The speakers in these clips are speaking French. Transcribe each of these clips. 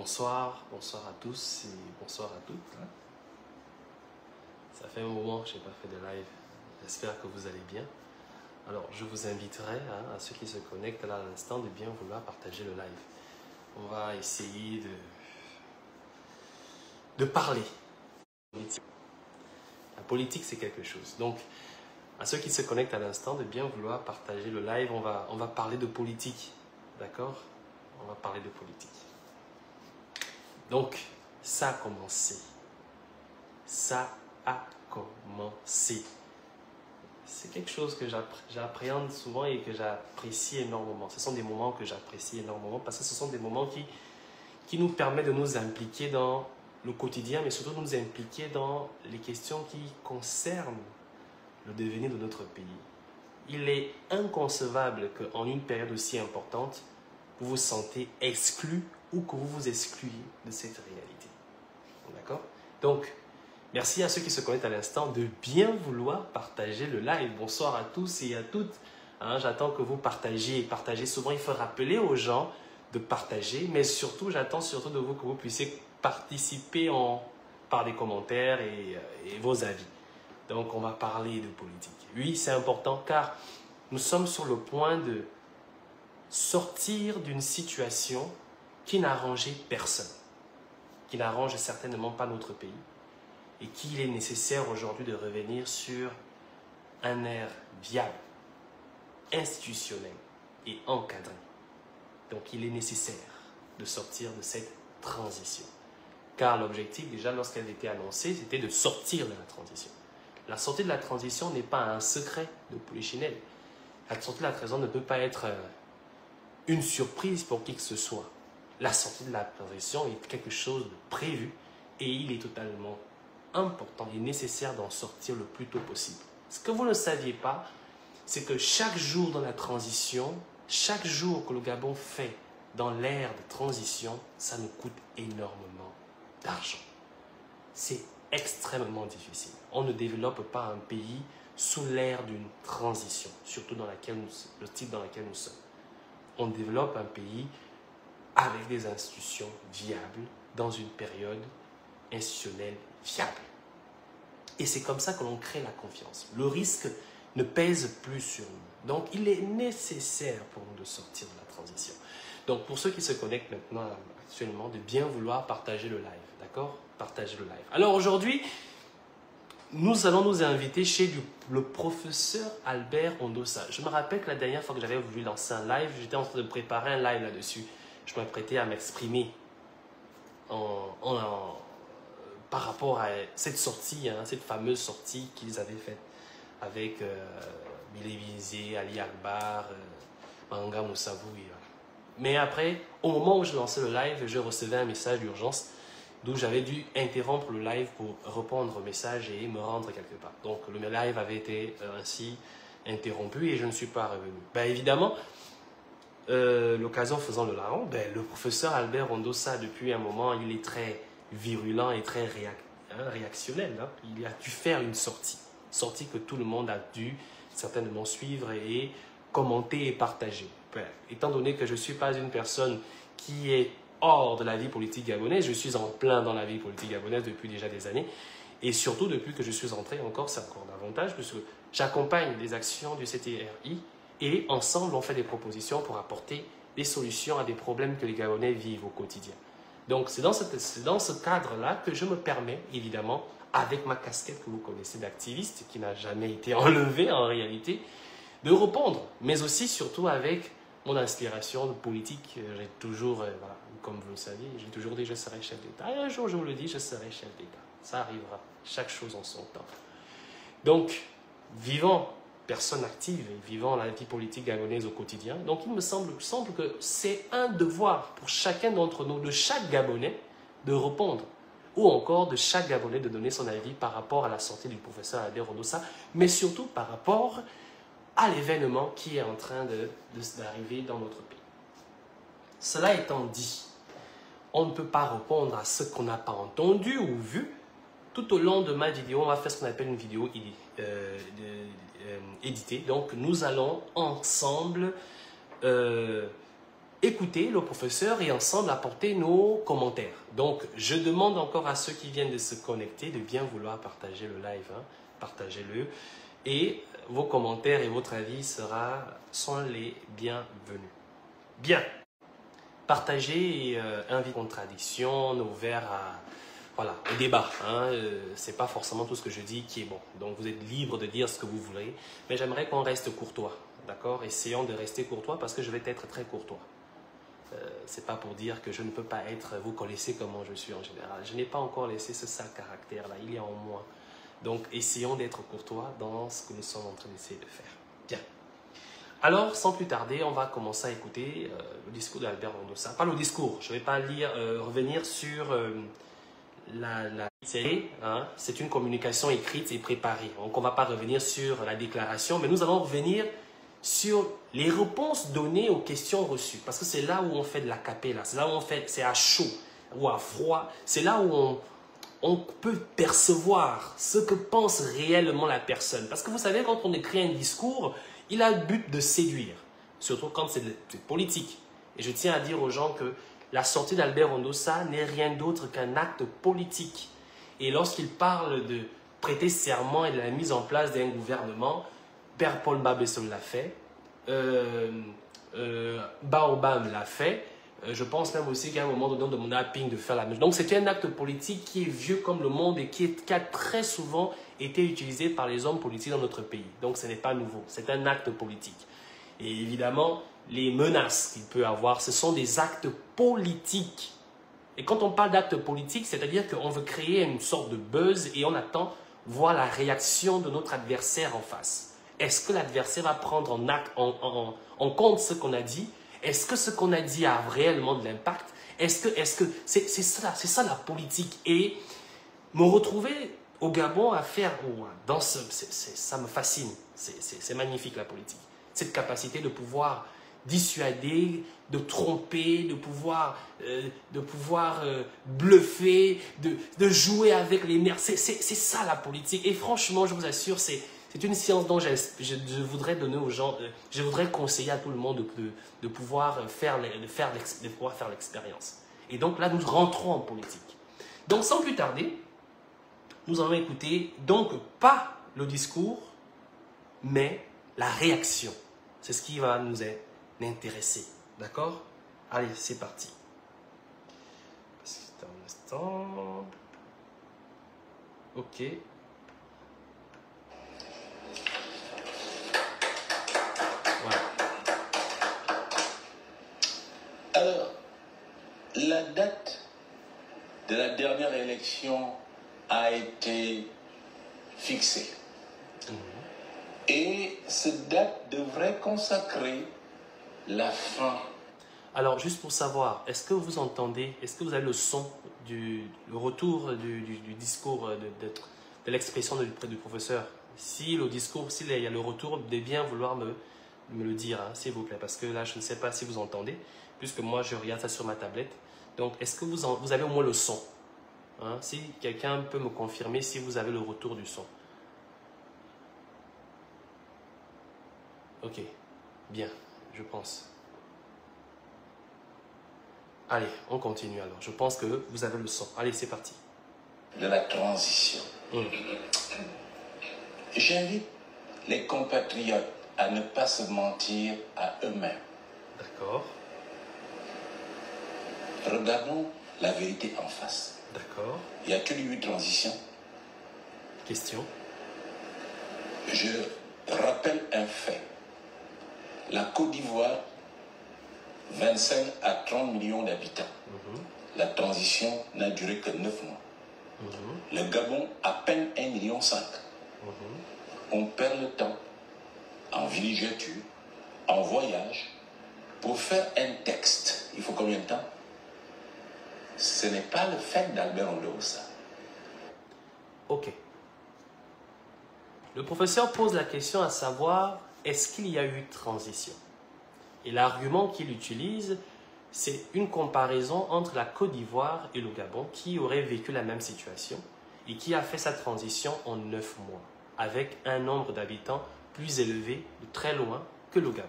bonsoir à tous et bonsoir à toutes. Ça fait un moment que je n'ai pas fait de live. J'espère que vous allez bien. Alors, je vous inviterai à ceux qui se connectent là à l'instant de bien vouloir partager le live. On va essayer de parler. La politique, c'est quelque chose. Donc, à ceux qui se connectent à l'instant de bien vouloir partager le live, on va parler de politique. D'accord? On va parler de politique. Donc, ça a commencé. Ça a commencé. C'est quelque chose que j'appréhende souvent et que j'apprécie énormément. Ce sont des moments que j'apprécie énormément parce que ce sont des moments qui nous permettent de nous impliquer dans le quotidien, mais surtout de nous impliquer dans les questions qui concernent le devenir de notre pays. Il est inconcevable qu'en une période aussi importante, vous vous sentez exclu ou que vous vous excluez de cette réalité. D'accord? Donc, merci à ceux qui se connectent à l'instant de bien vouloir partager le live. Bonsoir à tous et à toutes. J'attends que vous partagiez. Partagez souvent, il faut rappeler aux gens de partager, mais surtout, j'attends surtout de vous que vous puissiez participer par des commentaires et vos avis. Donc, on va parler de politique. Oui, c'est important car nous sommes sur le point de sortir d'une situation qui n'arrangeait personne, qui n'arrange certainement pas notre pays et qu'il est nécessaire aujourd'hui de revenir sur un air viable, institutionnel et encadré. Donc, il est nécessaire de sortir de cette transition. Car l'objectif, déjà, lorsqu'elle était annoncée, c'était de sortir de la transition. La sortie de la transition n'est pas un secret de Polichinelle. La sortie de la transition ne peut pas être une surprise pour qui que ce soit. La sortie de la transition est quelque chose de prévu et il est totalement important et nécessaire d'en sortir le plus tôt possible. Ce que vous ne saviez pas, c'est que chaque jour dans la transition, chaque jour que le Gabon fait dans l'ère de transition, ça nous coûte énormément d'argent. C'est extrêmement difficile. On ne développe pas un pays sous l'ère d'une transition, surtout dans le type dans lequel nous sommes. On développe un pays avec des institutions viables dans une période institutionnelle viable. Et c'est comme ça que l'on crée la confiance. Le risque ne pèse plus sur nous. Donc, il est nécessaire pour nous de sortir de la transition. Donc, pour ceux qui se connectent maintenant, actuellement, de bien vouloir partager le live. D'accord? Partager le live. Alors, aujourd'hui, nous allons nous inviter chez le professeur Albert Ondossa. Je me rappelle que la dernière fois que j'avais voulu lancer un live, j'étais en train de préparer un live là-dessus. Je m'apprêtais à m'exprimer par rapport à cette sortie, cette fameuse sortie qu'ils avaient faite avec Billy Bizé, Ali Akbar, Manga Moussabou. Mais après, au moment où je lançais le live, je recevais un message d'urgence d'où j'avais dû interrompre le live pour répondre au message et me rendre quelque part. Donc le live avait été ainsi interrompu et je ne suis pas revenu. Ben, évidemment, l'occasion faisant le larron, le professeur Albert Ondossa, depuis un moment, il est très virulent et très réactionnel. Il a dû faire une sortie que tout le monde a dû certainement suivre et commenter et partager. Étant donné que je ne suis pas une personne qui est hors de la vie politique gabonaise, je suis en plein dans la vie politique gabonaise depuis déjà des années et surtout depuis que je suis entré encore, c'est encore davantage, parce que j'accompagne les actions du CTRI et ensemble on fait des propositions pour apporter des solutions à des problèmes que les Gabonais vivent au quotidien. Donc c'est dans ce cadre-là que je me permets, évidemment, avec ma casquette que vous connaissez d'activiste, qui n'a jamais été enlevée en réalité, de répondre, mais aussi surtout avec mon inspiration de politique. J'ai toujours, voilà, comme vous le saviez, j'ai toujours dit je serai chef d'État. Et un jour je vous le dis, je serai chef d'État. Ça arrivera, chaque chose en son temps. Donc, vivant personne active et vivant la vie politique gabonaise au quotidien, donc il me semble que c'est un devoir pour chacun d'entre nous, de chaque Gabonais, de répondre, ou encore de chaque Gabonais de donner son avis par rapport à la sortie du professeur Albert Ondossa, mais surtout par rapport à l'événement qui est en train d'arriver dans notre pays. Cela étant dit, on ne peut pas répondre à ce qu'on n'a pas entendu ou vu. Tout au long de ma vidéo, on va faire ce qu'on appelle une vidéo éditée. Donc, nous allons ensemble écouter le professeur et ensemble apporter nos commentaires. Donc, je demande encore à ceux qui viennent de se connecter de bien vouloir partager le live. Hein. Partagez-le. Et vos commentaires et votre avis sont les bienvenus. Bien. Partagez et invitez contradiction, ouvert voilà, au débat. Hein. Ce n'est pas forcément tout ce que je dis qui est bon. Donc, vous êtes libre de dire ce que vous voulez. Mais j'aimerais qu'on reste courtois. D'accord? Essayons de rester courtois parce que je vais être très courtois. C'est pas pour dire que je ne peux pas être, vous connaissez comment je suis en général. Je n'ai pas encore laissé ce sale caractère-là, il est en moi. Donc, essayons d'être courtois dans ce que nous sommes en train d'essayer de faire. Bien. Alors, sans plus tarder, on va commencer à écouter le discours d'Albert Mendoza. Pas le discours, je ne vais pas revenir sur la série. Hein, c'est une communication écrite et préparée. Donc, on ne va pas revenir sur la déclaration, mais nous allons revenir sur les réponses données aux questions reçues. Parce que c'est là où on fait de la capella, c'est là où on fait, c'est à chaud ou à froid, c'est là où on peut percevoir ce que pense réellement la personne. Parce que vous savez, quand on écrit un discours, il a le but de séduire, surtout quand c'est politique. Et je tiens à dire aux gens que la sortie d'Albert Mendoza n'est rien d'autre qu'un acte politique. Et lorsqu'il parle de prêter serment et de la mise en place d'un gouvernement, Père Paul Babessol l'a fait, Baobam l'a fait, je pense même aussi qu'à un moment donné, on demandait à Ping de faire la même chose. Donc c'était un acte politique qui est vieux comme le monde et qui a très souvent été utilisé par les hommes politiques dans notre pays. Donc ce n'est pas nouveau, c'est un acte politique. Et évidemment, les menaces qu'il peut avoir, ce sont des actes politiques. Et quand on parle d'actes politiques, c'est-à-dire qu'on veut créer une sorte de buzz et on attend voir la réaction de notre adversaire en face. Est-ce que l'adversaire va prendre en compte ce qu'on a dit? Est-ce que ce qu'on a dit a réellement de l'impact? C'est ça la politique. Et me retrouver au Gabon à faire, ça me fascine. C'est magnifique la politique. Cette capacité de pouvoir dissuader, de tromper, de pouvoir bluffer, de jouer avec les nerfs. C'est ça la politique. Et franchement, je vous assure, c'est une science dont je voudrais donner aux gens, je voudrais conseiller à tout le monde de pouvoir faire l'expérience. Et donc là, nous rentrons en politique. Donc sans plus tarder, nous allons écouter, donc pas le discours, mais la réaction. C'est ce qui va nous intéresser. D'accord? Allez, c'est parti. C'est un instant. Ok. Voilà. Alors, la date de la dernière élection a été fixée. Et cette date devrait consacrer la fin. Alors, juste pour savoir, est-ce que vous entendez, est-ce que vous avez le son, le retour du discours, de l'expression du professeur? Si le discours, s'il y a le retour, de bien vouloir me le dire, hein, s'il vous plaît, parce que là, je ne sais pas si vous entendez, puisque moi, je regarde ça sur ma tablette. Donc, est-ce que vous avez au moins le son, hein? Si quelqu'un peut me confirmer si vous avez le retour du son. Ok, bien, je pense. Allez, on continue alors. Je pense que vous avez le son. Allez, c'est parti. De la transition. J'invite les compatriotes à ne pas se mentir à eux-mêmes. D'accord. Regardons la vérité en face. D'accord. Y a-t-il eu une transition? Question. Je rappelle un fait. La Côte d'Ivoire, 25 à 30 millions d'habitants. La transition n'a duré que 9 mois. Le Gabon, à peine 1,5 million. On perd le temps en villégiature, en voyage, pour faire un texte. Il faut combien de temps? Ce n'est pas le fait d'Albert Mendoza. Ok. Le professeur pose la question à savoir, est-ce qu'il y a eu transition? Et l'argument qu'il utilise, c'est une comparaison entre la Côte d'Ivoire et le Gabon qui aurait vécu la même situation et qui a fait sa transition en 9 mois, avec un nombre d'habitants plus élevé de très loin que le Gabon.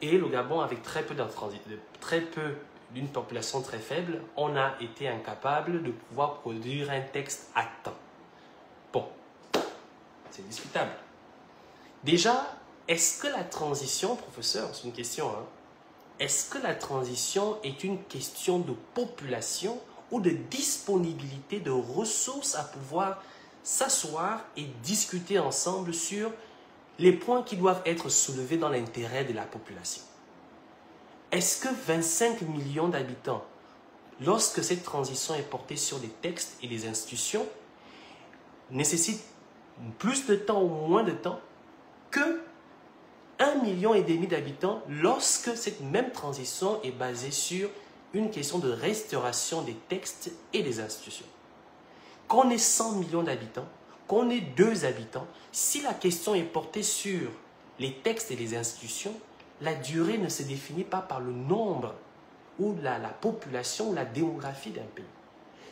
Et le Gabon, avec d'une population très faible, on a été incapable de pouvoir produire un texte à temps. Bon, c'est discutable. Déjà, est-ce que la transition, professeur, c'est une question, hein, est-ce que la transition est une question de population ou de disponibilité de ressources à pouvoir s'asseoir et discuter ensemble sur les points qui doivent être soulevés dans l'intérêt de la population? Est-ce que 25 millions d'habitants, lorsque cette transition est portée sur des textes et des institutions, nécessite plus de temps ou moins de temps que 1,5 million d'habitants lorsque cette même transition est basée sur une question de restauration des textes et des institutions? Qu'on ait 100 millions d'habitants, qu'on ait 2 habitants, si la question est portée sur les textes et les institutions, la durée ne se définit pas par le nombre ou la population ou la démographie d'un pays.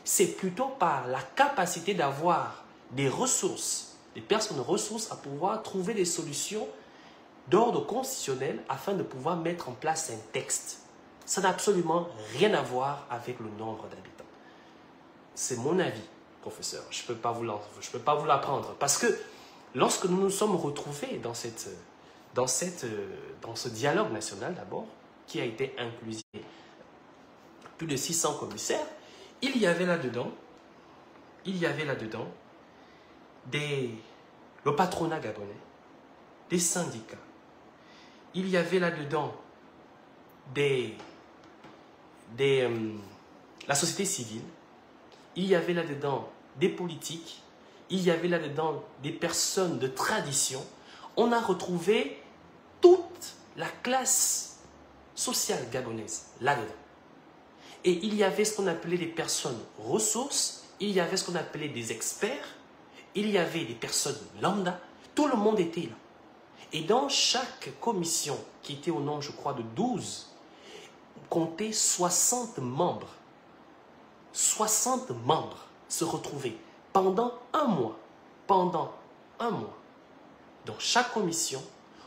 C'est plutôt par la capacité d'avoir des ressources, des personnes ressources à pouvoir trouver des solutions d'ordre constitutionnel afin de pouvoir mettre en place un texte. Ça n'a absolument rien à voir avec le nombre d'habitants. C'est mon avis, professeur. Je ne peux pas vous l'apprendre. Parce que lorsque nous nous sommes retrouvés dans ce dialogue national d'abord, qui a été inclusif, plus de 600 commissaires, il y avait là-dedans le patronat gabonais, des syndicats, il y avait là-dedans la société civile, il y avait là-dedans des politiques, il y avait là-dedans des personnes de tradition. On a retrouvé toute la classe sociale gabonaise là-dedans. Et il y avait ce qu'on appelait des personnes ressources, il y avait ce qu'on appelait des experts, il y avait des personnes lambda, tout le monde était là. Et dans chaque commission, qui était au nombre, je crois, de 12, comptait 60 membres. 60 membres se retrouvaient pendant un mois. Pendant un mois. Dans chaque commission,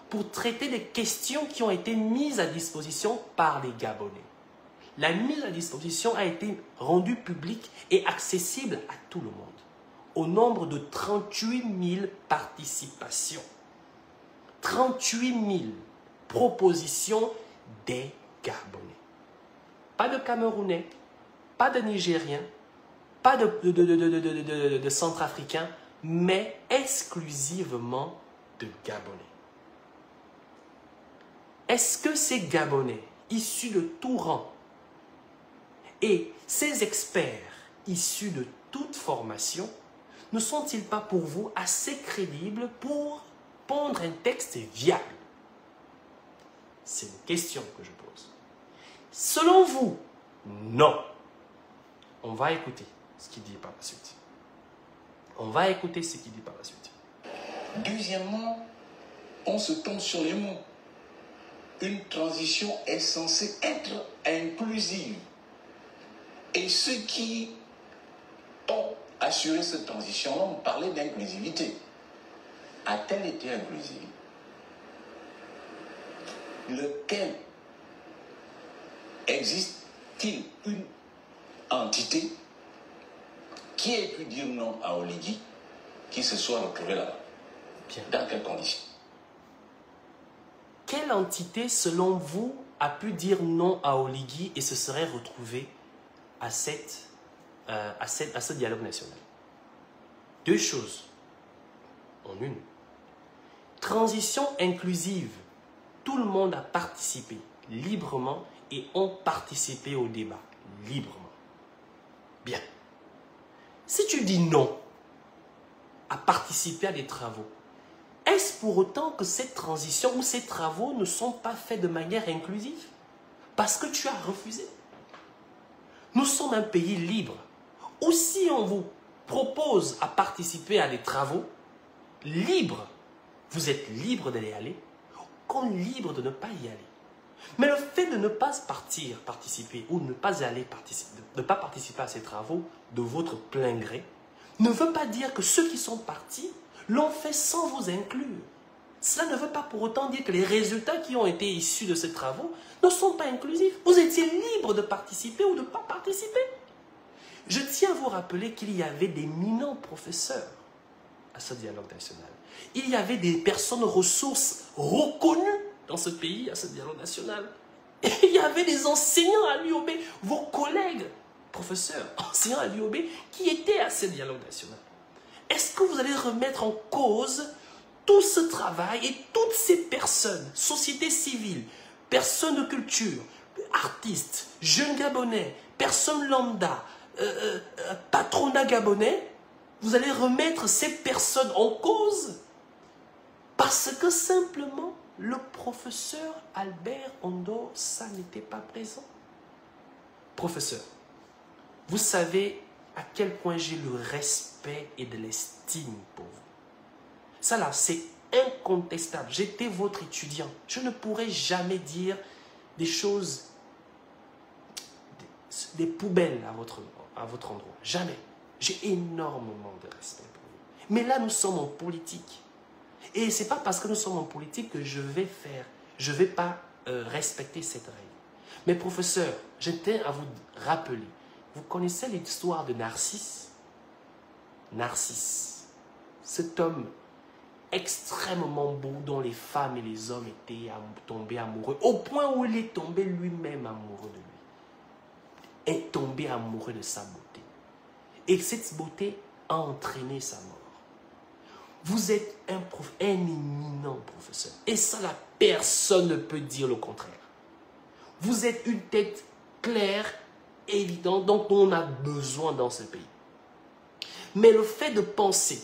pour traiter des questions qui ont été mises à disposition par les Gabonais. La mise à disposition a été rendue publique et accessible à tout le monde. Au nombre de 38 000 participations. 38 000 propositions des Gabonais. Pas de Camerounais, pas de Nigériens, pas de Centrafricains, mais exclusivement de Gabonais. Est-ce que ces Gabonais, issus de tout rang, et ces experts, issus de toute formation, ne sont-ils pas pour vous assez crédibles pour pondre un texte viable? C'est une question que je pose. Selon vous, non. On va écouter ce qu'il dit par la suite. On va écouter ce qu'il dit par la suite. Deuxièmement, on se tombe sur les mots. Une transition est censée être inclusive. Et ceux qui ont assuré cette transition ont parlé d'inclusivité. A-t-elle été inclusive? Lequel existe-t-il une entité qui ait pu dire non à Oligui qui se soit retrouvé là-bas? Dans quelles conditions? Quelle entité, selon vous, a pu dire non à Oligui et se serait retrouvée à ce dialogue national? Deux choses en une. Transition inclusive. Tout le monde a participé librement et ont participé au débat librement. Bien. Si tu dis non à participer à des travaux, est-ce pour autant que cette transition ou ces travaux ne sont pas faits de manière inclusive? Parce que tu as refusé. Nous sommes un pays libre où si on vous propose à participer à des travaux libres, vous êtes libre d'aller aller, comme libre de ne pas y aller. Mais le fait de ne pas participer ou ne pas aller participer, de ne pas participer à ces travaux de votre plein gré, ne veut pas dire que ceux qui sont partis l'ont fait sans vous inclure. Cela ne veut pas pour autant dire que les résultats qui ont été issus de ces travaux ne sont pas inclusifs. Vous étiez libre de participer ou de ne pas participer. Je tiens à vous rappeler qu'il y avait d'éminents professeurs à ce dialogue national. Il y avait des personnes ressources reconnues dans ce pays à ce dialogue national. Et il y avait des enseignants à l'UOB, vos collègues professeurs, enseignants à l'UOB, qui étaient à ce dialogue national. Est-ce que vous allez remettre en cause tout ce travail et toutes ces personnes, société civile, personnes de culture, artistes, jeunes gabonais, personnes lambda, patronat gabonais, vous allez remettre ces personnes en cause parce que simplement le professeur Albert Ondo, ça n'était pas présent. Professeur, vous savez à quel point j'ai le respect et de l'estime pour vous. Ça là, c'est incontestable. J'étais votre étudiant. Je ne pourrais jamais dire des choses, des poubelles à votre endroit. Jamais. J'ai énormément de respect pour vous. Mais là, nous sommes en politique. Et ce n'est pas parce que nous sommes en politique que je vais pas respecter cette règle. Mais professeur, je tiens à vous rappeler, vous connaissez l'histoire de Narcisse? Narcisse, cet homme extrêmement beau dont les femmes et les hommes étaient tombés amoureux, au point où il est tombé lui-même amoureux de lui. Est tombé amoureux de sa beauté. Et cette beauté a entraîné sa mort. Vous êtes un éminent professeur. Et ça, la personne ne peut dire le contraire. Vous êtes une tête claire, évidente, dont on a besoin dans ce pays. Mais le fait de penser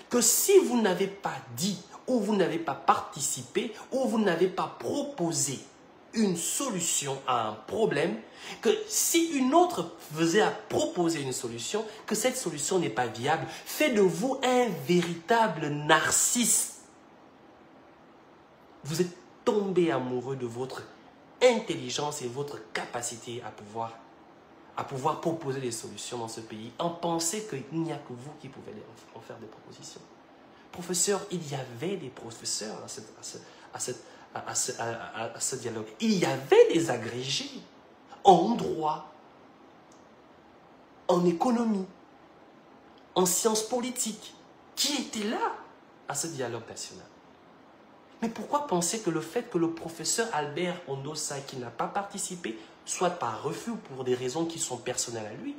que si vous n'avez pas dit, ou vous n'avez pas participé, ou vous n'avez pas proposé une solution à un problème, que si une autre faisait à proposer une solution, que cette solution n'est pas viable, fait de vous un véritable narcisse. Vous êtes tombé amoureux de votre intelligence et votre capacité à pouvoir proposer des solutions dans ce pays, en pensant qu'il n'y a que vous qui pouvez en faire des propositions. Professeur, il y avait des professeurs à ce dialogue. Il y avait des agrégés en droit, en économie, en sciences politiques, qui étaient là à ce dialogue national. Mais pourquoi penser que le fait que le professeur Albert Ondossa, qui n'a pas participé, soit par refus ou pour des raisons qui sont personnelles à lui,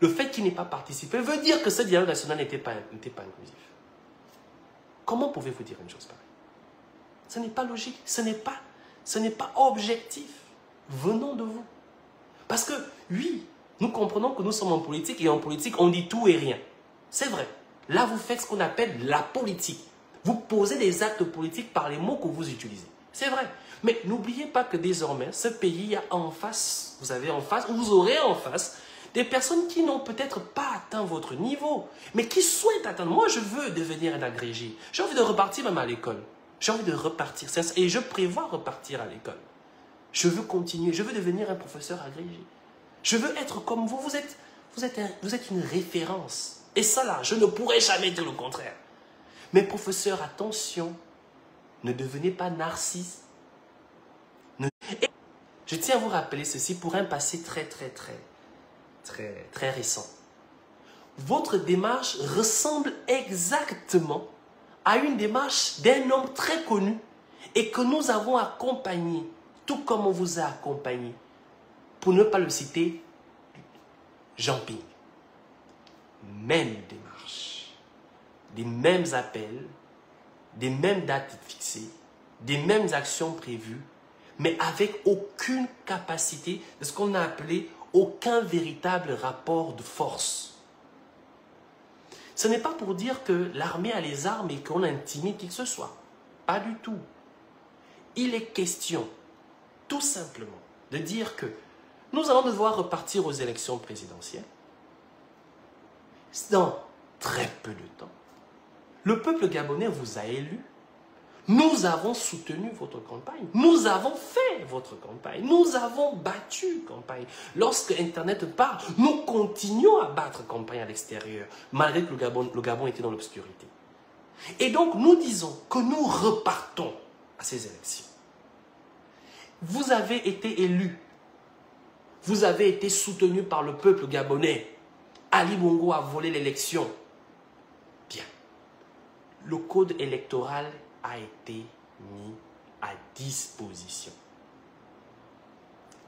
le fait qu'il n'ait pas participé veut dire que ce dialogue national n'était pas inclusif? Comment pouvez-vous dire une chose pareille? Ce n'est pas logique, ce n'est pas objectif venant de vous. Parce que, oui, nous comprenons que nous sommes en politique et en politique, on dit tout et rien. C'est vrai. Là, vous faites ce qu'on appelle la politique. Vous posez des actes politiques par les mots que vous utilisez. C'est vrai. Mais n'oubliez pas que désormais, ce pays a en face, vous aurez en face des personnes qui n'ont peut-être pas atteint votre niveau, mais qui souhaitent atteindre. Moi, je veux devenir un agrégé. J'ai envie de repartir même à l'école. J'ai envie de repartir. Et je prévois repartir à l'école. Je veux continuer. Je veux devenir un professeur agrégé. Je veux être comme vous. Vous êtes une référence. Et ça là, je ne pourrais jamais dire le contraire. Mais professeur, attention. Ne devenez pas narcisse. Je tiens à vous rappeler ceci pour un passé très récent. Votre démarche ressemble exactement à une démarche d'un homme très connu et que nous avons accompagné, tout comme on vous a accompagné, pour ne pas le citer, Jean Ping. Même démarche, des mêmes appels, des mêmes dates fixées, des mêmes actions prévues, mais avec aucune capacité de ce qu'on a appelé aucun véritable rapport de force. Ce n'est pas pour dire que l'armée a les armes et qu'on intimide qui que ce soit. Pas du tout. Il est question, tout simplement, de dire que nous allons devoir repartir aux élections présidentielles dans très peu de temps. Le peuple gabonais vous a élu. Nous avons soutenu votre campagne. Nous avons fait votre campagne. Nous avons battu campagne. Lorsque Internet part, nous continuons à battre campagne à l'extérieur, malgré que le Gabon était dans l'obscurité. Et donc, nous disons que nous repartons à ces élections. Vous avez été élus. Vous avez été soutenu par le peuple gabonais. Ali Bongo a volé l'élection. Bien. Le code électoral a été mis à disposition.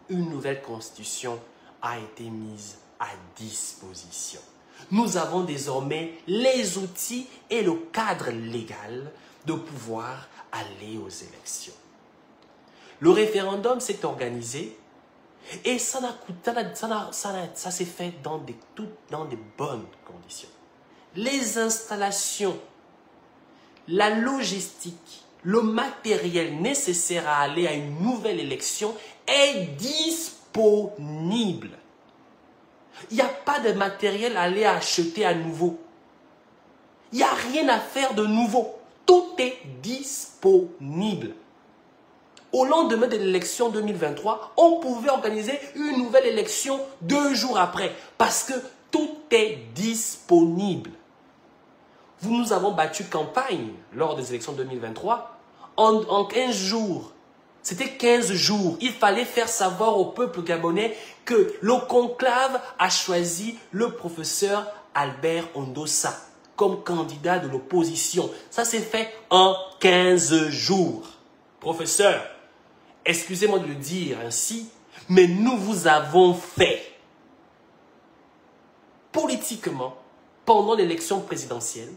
Une nouvelle constitution a été mise à disposition. Nous avons désormais les outils et le cadre légal de pouvoir aller aux élections. Le référendum s'est organisé et ça s'est fait dans des bonnes conditions. Les installations, la logistique, le matériel nécessaire à aller à une nouvelle élection est disponible. Il n'y a pas de matériel à aller acheter à nouveau. Il n'y a rien à faire de nouveau. Tout est disponible. Au lendemain de l'élection 2023, on pouvait organiser une nouvelle élection 2 jours après parce que tout est disponible. Nous avons battu campagne lors des élections 2023 en 15 jours. C'était 15 jours. Il fallait faire savoir au peuple gabonais que le conclave a choisi le professeur Albert Ondossa comme candidat de l'opposition. Ça s'est fait en 15 jours. Professeur, excusez-moi de le dire ainsi, mais nous vous avons fait. Politiquement, pendant l'élection présidentielle,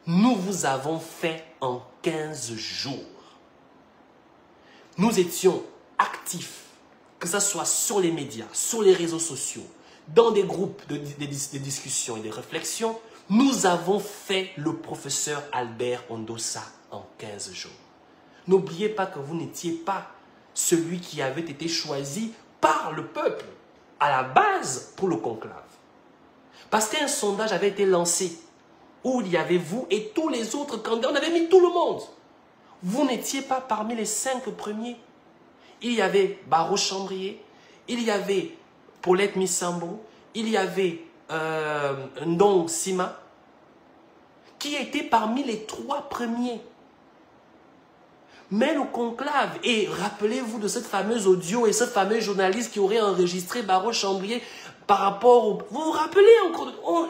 nous vous avons fait en 15 jours. Nous étions actifs, que ce soit sur les médias, sur les réseaux sociaux, dans des groupes de discussions et de réflexions. Nous avons fait le professeur Albert Ondossa en 15 jours. N'oubliez pas que vous n'étiez pas celui qui avait été choisi par le peuple à la base pour le conclave. Parce qu'un sondage avait été lancé où il y avait vous et tous les autres candidats. On avait mis tout le monde. Vous n'étiez pas parmi les 5 premiers. Il y avait Barreau Chambrier, il y avait Paulette Missambo, il y avait Ndong Sima, qui étaient parmi les 3 premiers. Mais le conclave, et rappelez-vous de cette fameuse audio et ce fameux journaliste qui aurait enregistré Barreau Chambrier par rapport au... Vous vous rappelez encore? On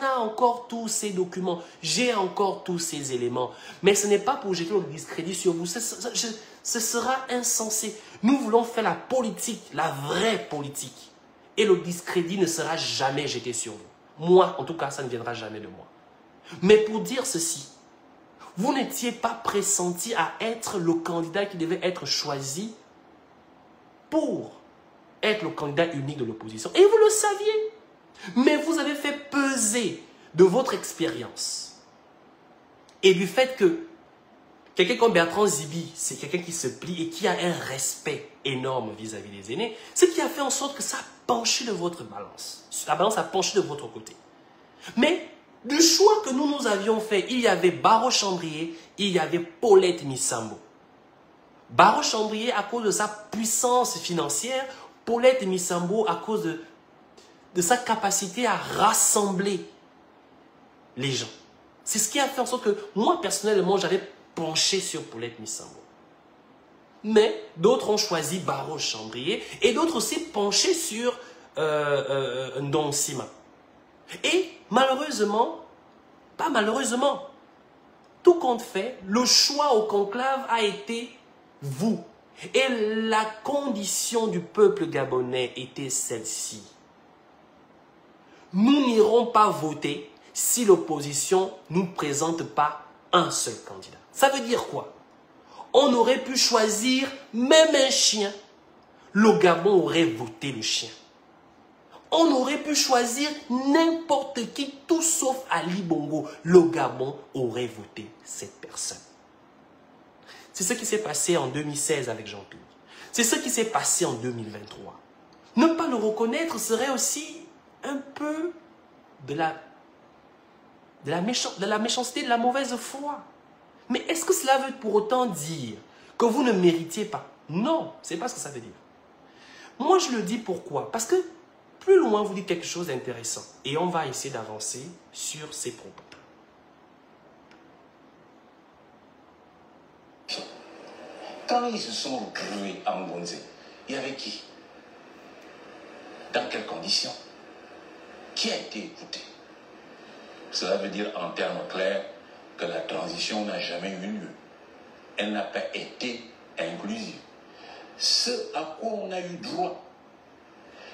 a encore tous ces documents, j'ai encore tous ces éléments. Mais ce n'est pas pour jeter le discrédit sur vous, ce sera insensé. Nous voulons faire la politique, la vraie politique. Et le discrédit ne sera jamais jeté sur vous. Moi, en tout cas, ça ne viendra jamais de moi. Mais pour dire ceci, vous n'étiez pas pressenti à être le candidat qui devait être choisi pour être le candidat unique de l'opposition. Et vous le saviez. Mais vous avez fait peser de votre expérience et du fait que quelqu'un comme Bertrand Zibi, c'est quelqu'un qui se plie et qui a un respect énorme vis-à-vis des aînés, ce qui a fait en sorte que ça a penché de votre balance. La balance a penché de votre côté. Mais du choix que nous avions fait, il y avait Barreau Chambrier, il y avait Paulette Missambo. Barreau Chambrier à cause de sa puissance financière, Paulette Missambo à cause de sa capacité à rassembler les gens. C'est ce qui a fait en sorte que moi, personnellement, j'avais penché sur Paulette Missambo. Mais d'autres ont choisi Barreau Chambrier et d'autres aussi penché sur Ndong Sima. Et malheureusement, pas malheureusement, tout compte fait, le choix au conclave a été vous. Et la condition du peuple gabonais était celle-ci. Nous n'irons pas voter si l'opposition ne nous présente pas un seul candidat. Ça veut dire quoi? On aurait pu choisir même un chien. Le Gabon aurait voté le chien. On aurait pu choisir n'importe qui, tout sauf Ali Bongo. Le Gabon aurait voté cette personne. C'est ce qui s'est passé en 2016 avec Jean-Claude. C'est ce qui s'est passé en 2023. Ne pas le reconnaître serait aussi un peu de la méchanceté, de la mauvaise foi. Mais est-ce que cela veut pour autant dire que vous ne méritiez pas? Non, ce n'est pas ce que ça veut dire. Moi, je le dis pourquoi? Parce que plus loin, vous dites quelque chose d'intéressant. Et on va essayer d'avancer sur ces propos. Quand ils se sont retrouvés en Ngonzé, il y avait qui? Dans quelles conditions? Qui a été écouté? Cela veut dire en termes clairs que la transition n'a jamais eu lieu. Elle n'a pas été inclusive. Ce à quoi on a eu droit,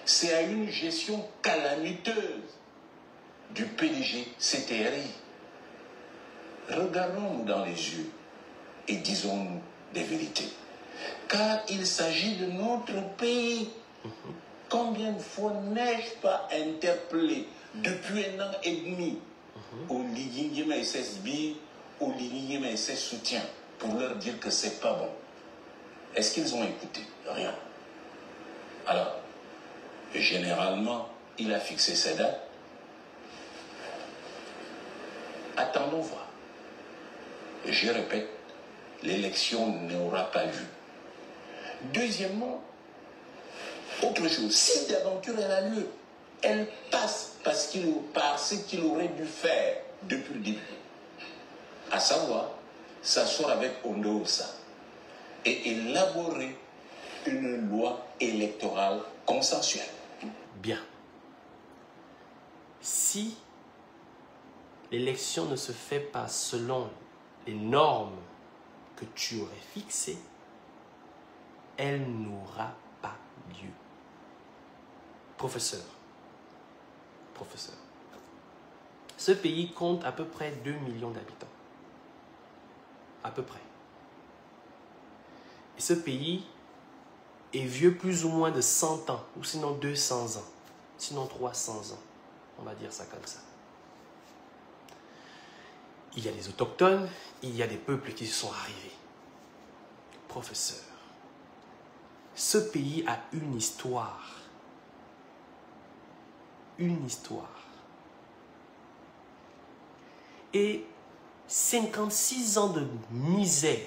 c'est à une gestion calamiteuse du PDG CTRI. Regardons-nous dans les yeux et disons-nous des vérités. Car il s'agit de notre pays. Combien de fois n'ai-je pas interpellé depuis 1 an et demi au Ligingema SSB, au Ligingema SS Soutien, pour leur dire que c'est pas bon? Est-ce qu'ils ont écouté? Rien. Alors, généralement, il a fixé ses dates. Attendons voir. Je répète, l'élection n'aura pas lieu. Deuxièmement, autre chose, si d'aventure elle a lieu, elle passe par ce qu'il aurait dû faire depuis le début. À savoir, s'asseoir avec Ondo Ossa et élaborer une loi électorale consensuelle. Bien. Si l'élection ne se fait pas selon les normes que tu aurais fixées, elle n'aura pas lieu. Professeur, ce pays compte à peu près 2 millions d'habitants. À peu près. Et ce pays est vieux plus ou moins de 100 ans, ou sinon 200 ans, sinon 300 ans. On va dire ça comme ça. Il y a des autochtones, il y a des peuples qui sont arrivés. Professeur, ce pays a une histoire. Une histoire. Et 56 ans de misère,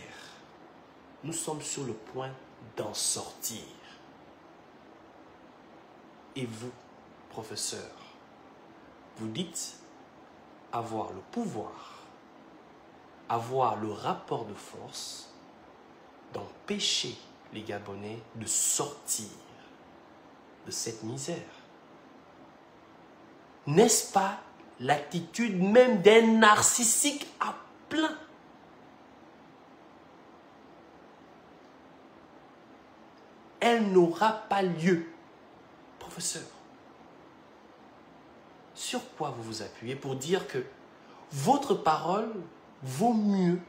nous sommes sur le point d'en sortir. Et vous, professeur, vous dites avoir le pouvoir, avoir le rapport de force d'empêcher les Gabonais de sortir de cette misère. N'est-ce pas l'attitude même d'un narcissique à plein? Elle n'aura pas lieu. Professeur, sur quoi vous vous appuyez pour dire que votre parole vaut mieux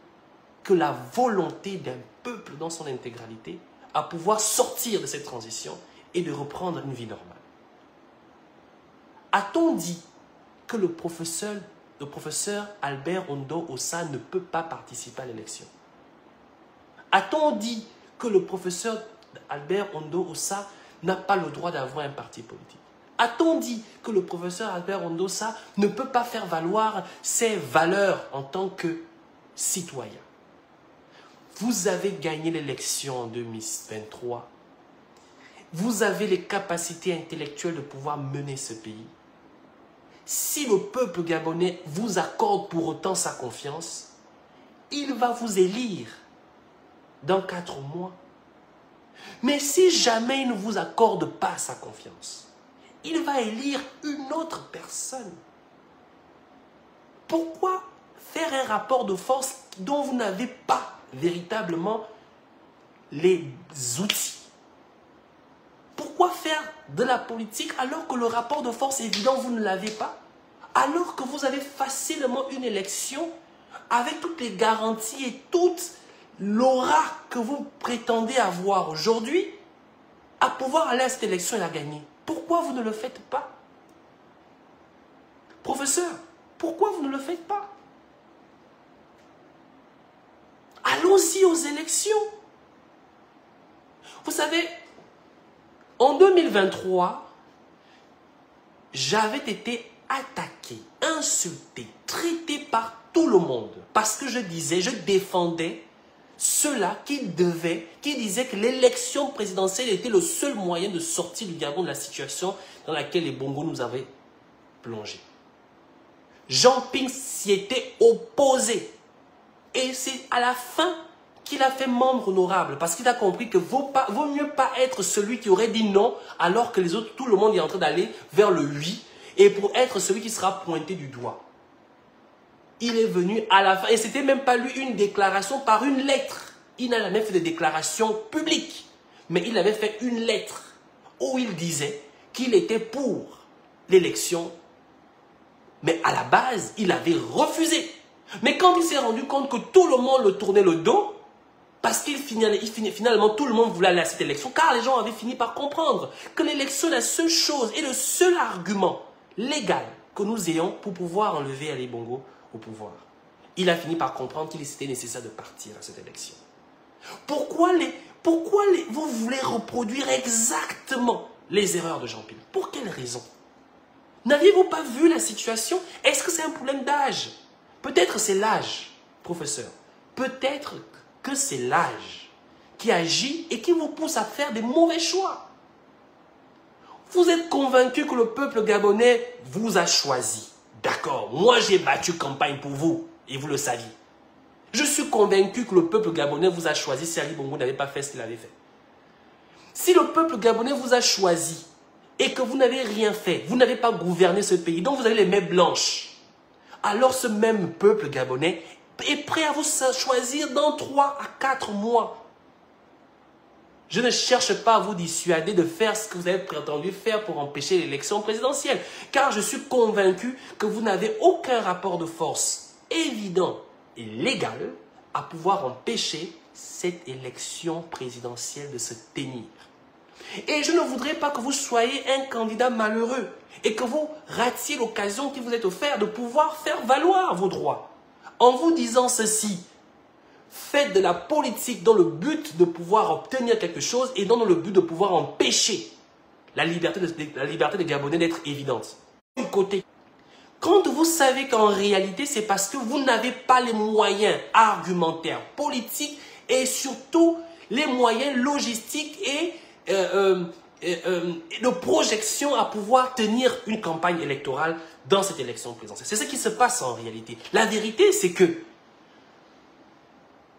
que la volonté d'un peuple dans son intégralité à pouvoir sortir de cette transition et de reprendre une vie normale? A-t-on dit que le professeur Albert Ondo Ossa ne peut pas participer à l'élection? A-t-on dit que le professeur Albert Ondo Ossa n'a pas le droit d'avoir un parti politique? A-t-on dit que le professeur Albert Ondo Ossa ne peut pas faire valoir ses valeurs en tant que citoyen? Vous avez gagné l'élection en 2023. Vous avez les capacités intellectuelles de pouvoir mener ce pays. Si le peuple gabonais vous accorde pour autant sa confiance, il va vous élire dans 4 mois. Mais si jamais il ne vous accorde pas sa confiance, il va élire une autre personne. Pourquoi faire un rapport de force dont vous n'avez pas véritablement les outils? Pourquoi faire de la politique alors que le rapport de force évident, vous ne l'avez pas? Alors que vous avez facilement une élection avec toutes les garanties et toute l'aura que vous prétendez avoir aujourd'hui à pouvoir aller à cette élection et la gagner. Pourquoi vous ne le faites pas? Professeur, pourquoi vous ne le faites pas? Allons-y aux élections. Vous savez, en 2023, j'avais été attaqué, insulté, traité par tout le monde parce que je défendais ceux-là qui disaient que l'élection présidentielle était le seul moyen de sortir du Gabon de la situation dans laquelle les Bongos nous avaient plongé. Jean Ping s'y était opposé. Et c'est à la fin qu'il a fait membre honorable parce qu'il a compris que vaut mieux pas être celui qui aurait dit non alors que les autres, tout le monde est en train d'aller vers le oui et pour être celui qui sera pointé du doigt. Il est venu à la fin et c'était même pas lui une déclaration par une lettre. Il n'a jamais fait de déclaration publique, mais il avait fait une lettre où il disait qu'il était pour l'élection, mais à la base, il avait refusé. Mais quand il s'est rendu compte que tout le monde le tournait le dos, parce qu'il finalement, tout le monde voulait aller à cette élection, car les gens avaient fini par comprendre que l'élection est la seule chose et le seul argument légal que nous ayons pour pouvoir enlever Ali Bongo au pouvoir. Il a fini par comprendre qu'il était nécessaire de partir à cette élection. Pourquoi vous voulez reproduire exactement les erreurs de Jean-Ping? Pour quelle raison? N'aviez-vous pas vu la situation? Est-ce que c'est un problème d'âge? Peut-être c'est l'âge, professeur. Peut-être que c'est l'âge qui agit et qui vous pousse à faire des mauvais choix. Vous êtes convaincu que le peuple gabonais vous a choisi. D'accord, moi j'ai battu campagne pour vous et vous le saviez. Je suis convaincu que le peuple gabonais vous a choisi si Ali Bongo n'avait pas fait ce qu'il avait fait. Si le peuple gabonais vous a choisi et que vous n'avez rien fait, vous n'avez pas gouverné ce pays, donc vous avez les mains blanches, alors ce même peuple gabonais est prêt à vous choisir dans 3 à 4 mois. Je ne cherche pas à vous dissuader de faire ce que vous avez prétendu faire pour empêcher l'élection présidentielle, car je suis convaincu que vous n'avez aucun rapport de force évident et légal à pouvoir empêcher cette élection présidentielle de se tenir. Et je ne voudrais pas que vous soyez un candidat malheureux et que vous ratiez l'occasion qui vous est offerte de pouvoir faire valoir vos droits. En vous disant ceci, faites de la politique dans le but de pouvoir obtenir quelque chose et non dans le but de pouvoir empêcher la liberté des Gabonais d'être évidente. D'un côté, quand vous savez qu'en réalité, c'est parce que vous n'avez pas les moyens argumentaires, politiques et surtout les moyens logistiques et de projection à pouvoir tenir une campagne électorale dans cette élection présidentielle. C'est ce qui se passe en réalité. La vérité, c'est que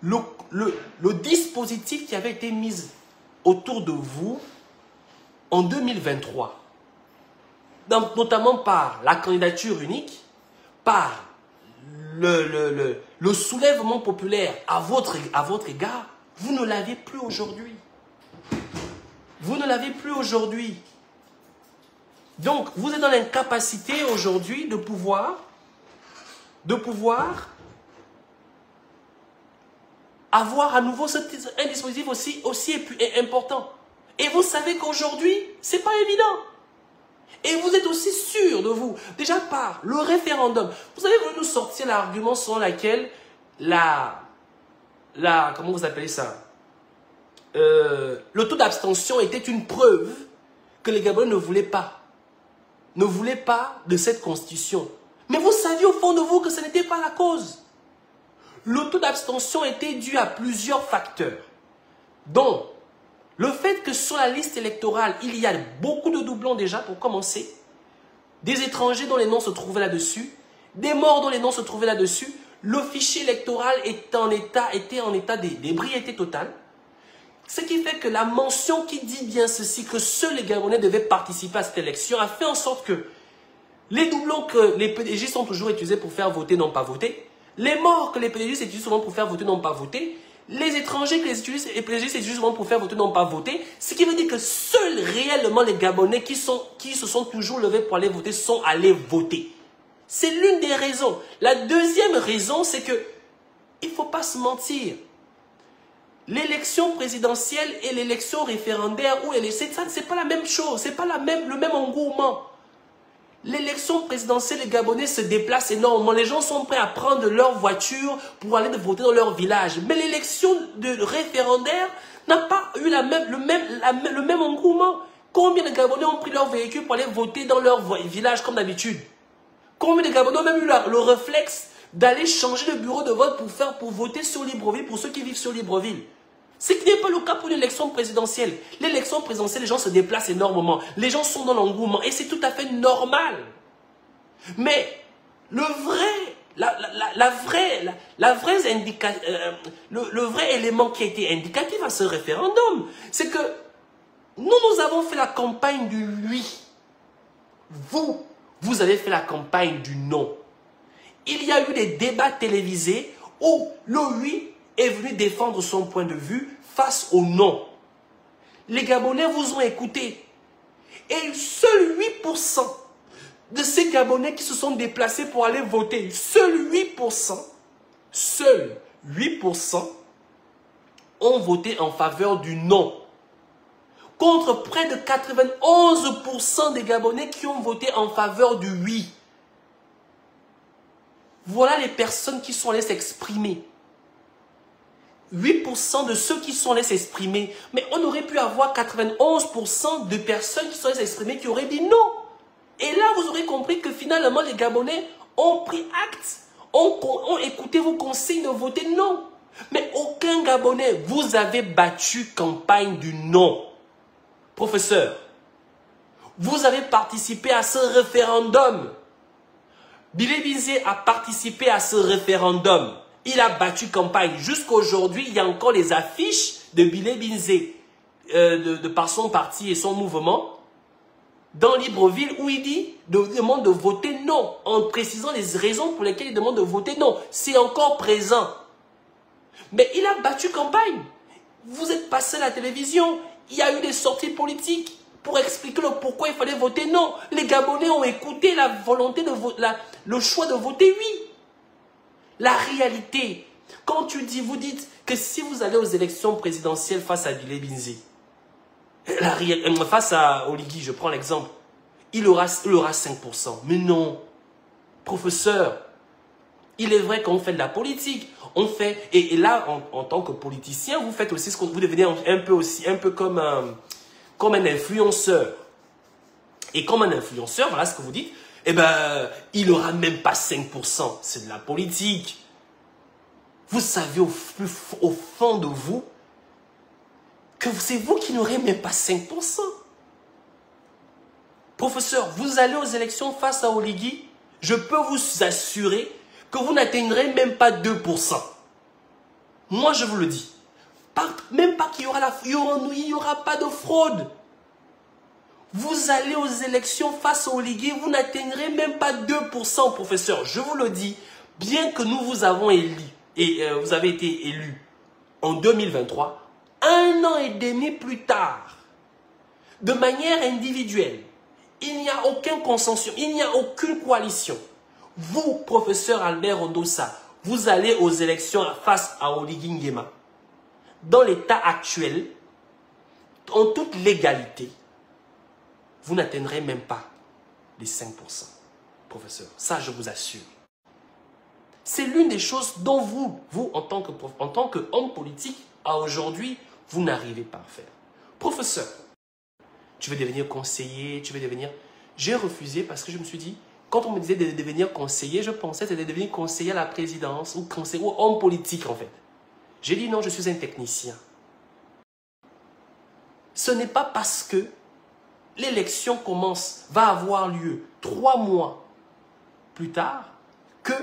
le dispositif qui avait été mis autour de vous en 2023, notamment par la candidature unique, par le soulèvement populaire à votre égard, vous ne l'avez plus aujourd'hui. Vous ne l'avez plus aujourd'hui. Donc, vous êtes dans l'incapacité aujourd'hui de pouvoir avoir à nouveau un dispositif aussi important. Et vous savez qu'aujourd'hui, ce n'est pas évident. Et vous êtes aussi sûr de vous. Déjà par le référendum. Vous avez voulu nous sortir l'argument selon lequel comment vous appelez ça? Le taux d'abstention était une preuve que les Gabonais ne voulaient pas de cette constitution. Mais vous saviez au fond de vous que ce n'était pas la cause. Le taux d'abstention était dû à plusieurs facteurs, dont le fait que sur la liste électorale, il y a beaucoup de doublons déjà pour commencer, des étrangers dont les noms se trouvaient là-dessus, des morts dont les noms se trouvaient là-dessus, le fichier électoral était en état d'ébriété totale. Ce qui fait que la mention qui dit bien ceci, que seuls les Gabonais devaient participer à cette élection, a fait en sorte que les doublons que les PDG sont toujours utilisés pour faire voter, n'ont pas voté. Les morts que les PDG utilisent souvent pour faire voter, n'ont pas voté. Les étrangers que les PDG utilisent souvent pour faire voter, n'ont pas voté. Ce qui veut dire que seuls réellement les Gabonais qui se sont toujours levés pour aller voter sont allés voter. C'est l'une des raisons. La deuxième raison, c'est que il ne faut pas se mentir. L'élection présidentielle et l'élection référendaire, c'est pas la même chose, c'est pas le même engouement. L'élection présidentielle, les Gabonais se déplacent énormément. Les gens sont prêts à prendre leur voiture pour aller voter dans leur village. Mais l'élection de référendaire n'a pas eu le même engouement. Combien de Gabonais ont pris leur véhicule pour aller voter dans leur village comme d'habitude? Combien de Gabonais ont même eu le réflexe d'aller changer de bureau de vote pour voter sur Libreville, pour ceux qui vivent sur Libreville? Ce qui n'est pas le cas pour l'élection présidentielle. L'élection présidentielle, les gens se déplacent énormément. Les gens sont dans l'engouement et c'est tout à fait normal. Mais le vrai le vrai élément qui a été indicatif à ce référendum, c'est que nous avons fait la campagne du oui. Vous avez fait la campagne du non. Il y a eu des débats télévisés où le oui est venu défendre son point de vue face au non. Les Gabonais vous ont écouté. Et seuls 8% de ces Gabonais qui se sont déplacés pour aller voter, seuls 8% ont voté en faveur du non. Contre près de 91% des Gabonais qui ont voté en faveur du oui. Voilà les personnes qui sont allées s'exprimer. 8% de ceux qui sont allés s'exprimer. Mais on aurait pu avoir 91% de personnes qui sont allées s'exprimer qui auraient dit non. Et là, vous aurez compris que finalement, les Gabonais ont pris acte, ont écouté vos consignes de voter non. Mais aucun Gabonais, vous avez battu campagne du non. Professeur, vous avez participé à ce référendum. Bilé Binzé a participé à ce référendum. Il a battu campagne. Jusqu'aujourd'hui, il y a encore les affiches de Bilé Binzé par son parti et son mouvement dans Libreville où il demande de voter non, en précisant les raisons pour lesquelles il demande de voter non. C'est encore présent. Mais il a battu campagne. Vous êtes passé à la télévision. Il y a eu des sorties politiques pour expliquer le pourquoi il fallait voter non. Les Gabonais ont écouté la volonté de le choix de voter oui. La réalité, quand vous dites que si vous allez aux élections présidentielles face à Bilé Binzé, face à Oligui, je prends l'exemple, il aura 5%. Mais non, professeur, il est vrai qu'on fait de la politique. On fait, et là, en tant que politicien, vous faites aussi ce que vous devenez un peu comme un influenceur. Et comme un influenceur, voilà ce que vous dites, eh ben, il n'aura même pas 5%. C'est de la politique. Vous savez au fond de vous que c'est vous qui n'aurez même pas 5%. Professeur, vous allez aux élections face à Oligui, je peux vous assurer que vous n'atteindrez même pas 2%. Moi, je vous le dis. Même pas qu'il y aura pas de fraude. Vous allez aux élections face à Oligui, vous n'atteindrez même pas 2%, professeur. Je vous le dis, bien que nous vous avons élu, et vous avez été élu en 2023, 1 an et demi plus tard, de manière individuelle, il n'y a aucun consensus, il n'y a aucune coalition. Vous, professeur Albert Ondossa, vous allez aux élections face à Oligui Nguema. Dans l'état actuel, en toute légalité, vous n'atteindrez même pas les 5%, professeur. Ça, je vous assure. C'est l'une des choses dont vous en tant qu'homme politique, à aujourd'hui, vous n'arrivez pas à faire. Professeur, tu veux devenir conseiller, tu veux devenir... J'ai refusé parce que je me suis dit, quand on me disait de devenir conseiller, je pensais que c'était de devenir conseiller à la présidence ou conseiller ou homme politique en fait. J'ai dit non, je suis un technicien. Ce n'est pas parce que l'élection va avoir lieu 3 mois plus tard que